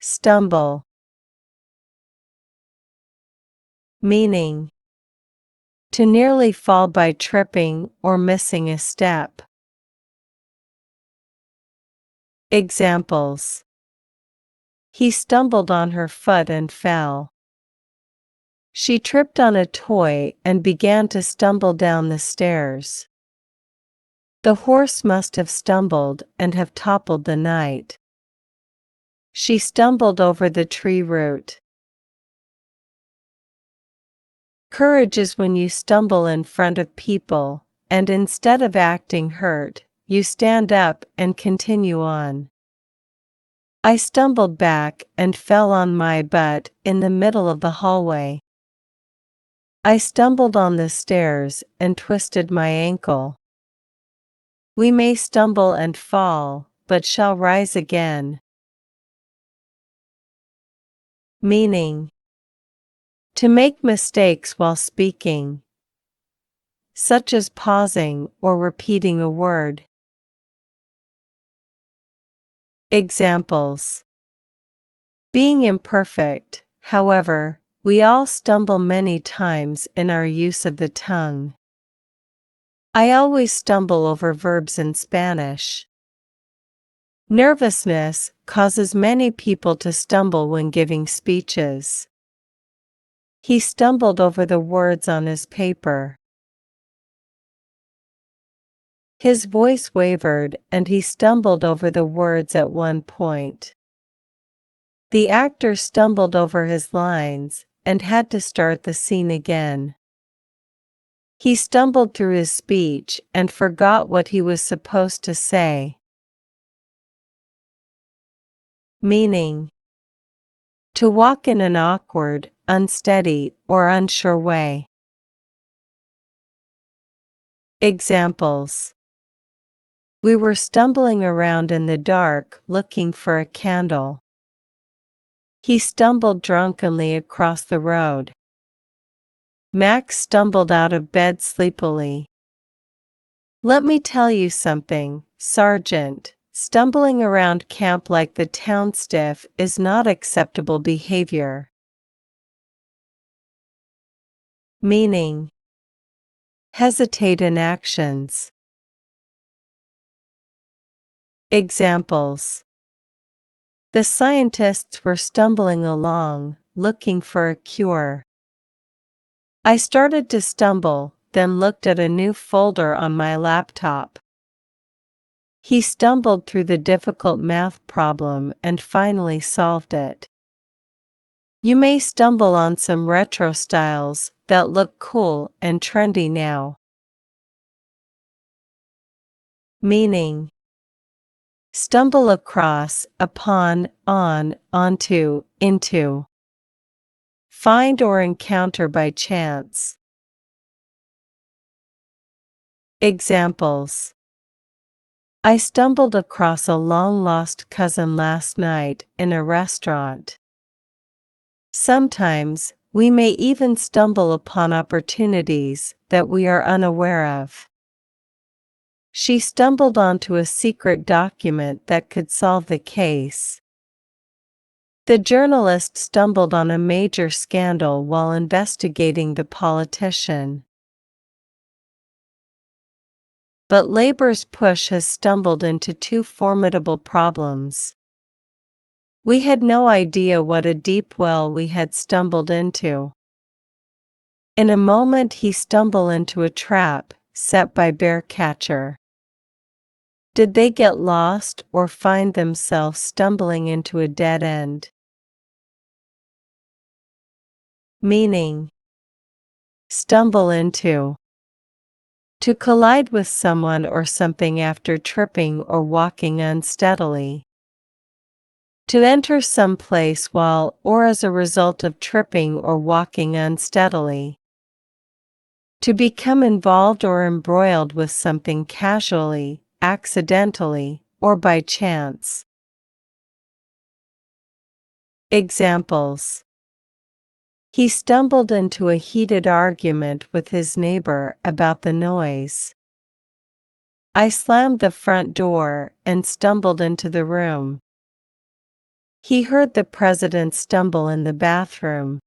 Stumble. Meaning: to nearly fall by tripping or missing a step. Examples: he stumbled on her foot and fell. She tripped on a toy and began to stumble down the stairs. The horse must have stumbled and have toppled the knight. She stumbled over the tree root. Courage is when you stumble in front of people, and instead of acting hurt, you stand up and continue on. I stumbled back and fell on my butt in the middle of the hallway. I stumbled on the stairs and twisted my ankle. We may stumble and fall, but shall rise again. Meaning: to make mistakes while speaking, such as pausing or repeating a word. Examples: being imperfect, however, we all stumble many times in our use of the tongue. I always stumble over verbs in Spanish. Nervousness causes many people to stumble when giving speeches. He stumbled over the words on his paper. His voice wavered and he stumbled over the words at one point. The actor stumbled over his lines and had to start the scene again. He stumbled through his speech and forgot what he was supposed to say. Meaning: to walk in an awkward, unsteady, or unsure way. Examples: we were stumbling around in the dark looking for a candle. He stumbled drunkenly across the road. Max stumbled out of bed sleepily. Let me tell you something, Sergeant. Stumbling around camp like the town stiff is not acceptable behavior. Meaning: hesitate in actions. Examples: the scientists were stumbling along, looking for a cure. I started to stumble, then looked at a new folder on my laptop. He stumbled through the difficult math problem and finally solved it. You may stumble on some retro styles that look cool and trendy now. Meaning: stumble across, upon, on, onto, into. Find or encounter by chance. Examples: I stumbled across a long-lost cousin last night in a restaurant. Sometimes, we may even stumble upon opportunities that we are unaware of. She stumbled onto a secret document that could solve the case. The journalist stumbled on a major scandal while investigating the politician. But Labour's push has stumbled into two formidable problems. We had no idea what a deep well we had stumbled into. In a moment he stumbled into a trap set by bear catcher. Did they get lost or find themselves stumbling into a dead end? Meaning: stumble into. To collide with someone or something after tripping or walking unsteadily. To enter some place while or as a result of tripping or walking unsteadily. To become involved or embroiled with something casually, accidentally, or by chance. Examples: he stumbled into a heated argument with his neighbor about the noise. I slammed the front door and stumbled into the room. He heard the president stumble in the bathroom.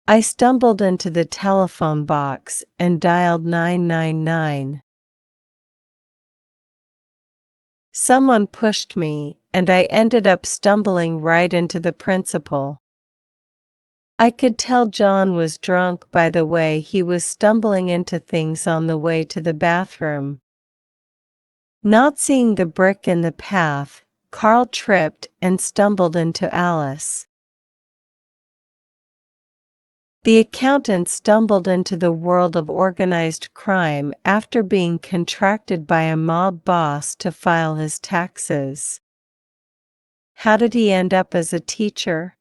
I stumbled into the telephone box and dialed 999. Someone pushed me, and I ended up stumbling right into the principal. I could tell John was drunk by the way he was stumbling into things on the way to the bathroom. Not seeing the brick in the path, Carl tripped and stumbled into Alice. The accountant stumbled into the world of organized crime after being contracted by a mob boss to file his taxes. How did he end up as a teacher?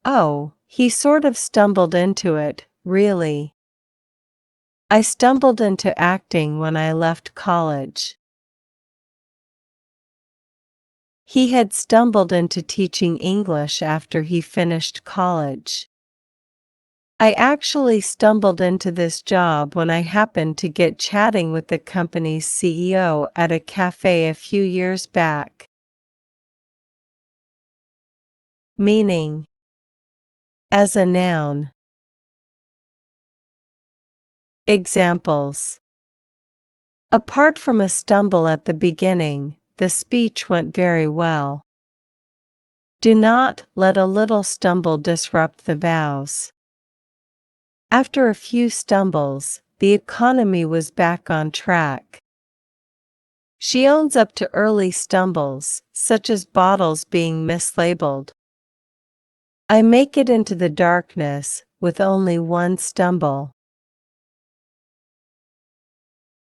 Oh, he sort of stumbled into it, really. I stumbled into acting when I left college. He had stumbled into teaching English after he finished college. I actually stumbled into this job when I happened to get chatting with the company's CEO at a cafe a few years back. Meaning. As a noun. Examples. Apart from a stumble at the beginning, the speech went very well. Do not let a little stumble disrupt the vows. After a few stumbles, the economy was back on track. She owns up to early stumbles, such as bottles being mislabeled. I make it into the darkness with only one stumble.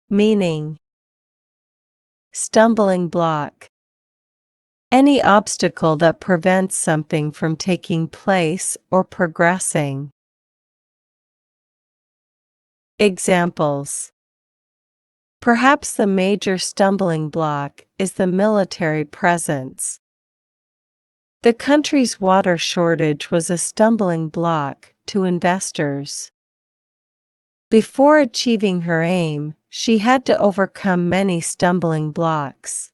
Meaning. Stumbling block. Any obstacle that prevents something from taking place or progressing. Examples. Perhaps the major stumbling block is the military presence. The country's water shortage was a stumbling block to investors. Before achieving her aim, she had to overcome many stumbling blocks.